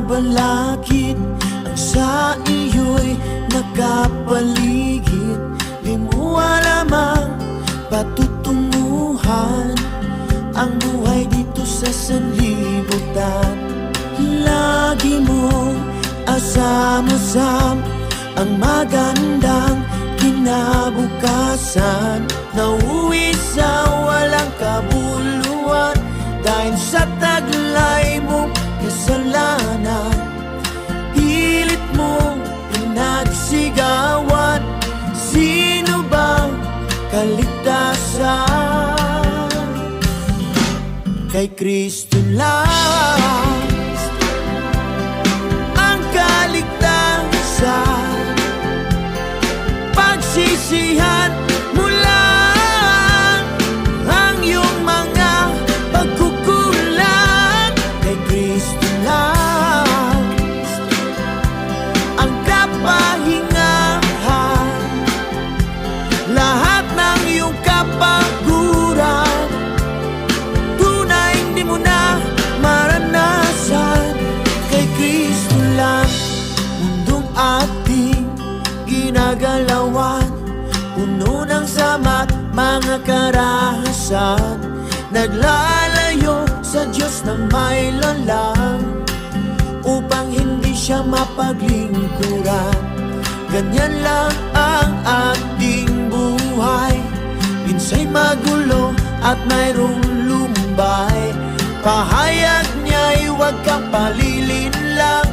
Balakid ang sa iyo'y nakapaligid. Di mo alamang patutunguhan ang buhay dito sa sanlibutan. Lagi mong asam-asam ang magandang kinabukasan. Nauwi sa walang kabuluhan dahil sa taglay mong kasalanan. Pilit mo pinagsigawan, sino bang kaligtasan? Kay Kristo lang ang kaligtasan. Pagsisihan mo lang ang iyong mga pagkukulang. Kay Kristo lang ang kapahingahan. Lahat ng iyong kapaguran tunay hindi mo na maranasan. Kay Kristo lang mundong ating ginagalawan, puno ng sama't mga karahasan. Naglalayo sa Diyos na may lalang upang hindi siya mapaglingkuran. Ganyan lang ang ating buhay, minsa'y magulo at mayroong lumbay. Pahayag niya'y huwag kang palilinlang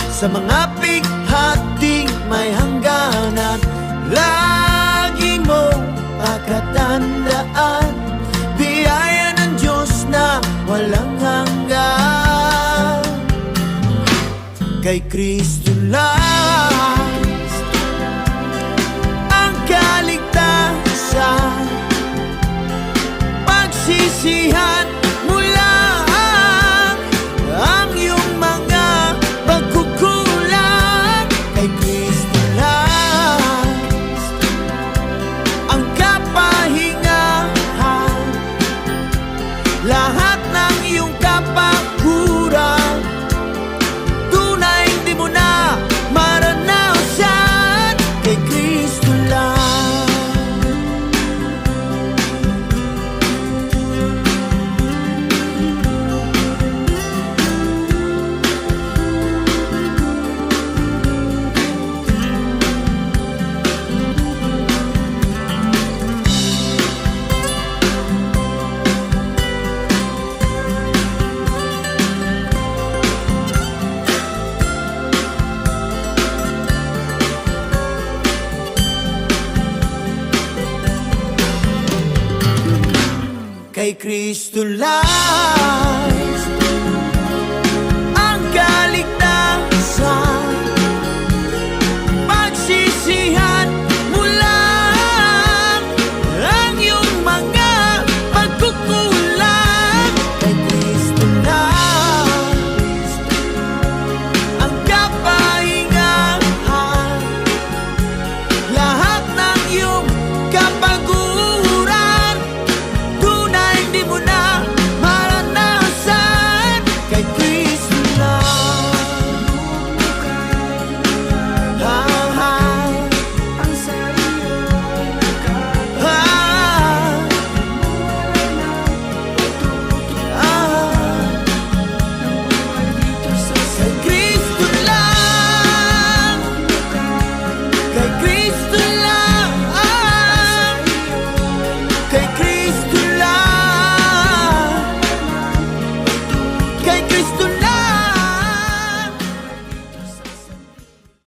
sa mga pighating may hangganan. Lagi mong pagkatandaan, biyaya ng Diyos na walang hanggan. Kay Kristo lang ang kaligtasan. Pagsisihan mo lang ang iyong mga pagkukulang. Kay Kristo lang ang kapahingahan. Lahat ng iyong kapaguran tunay hindi mo na maranasan. Kay Kristo lang. Kay Kristo lang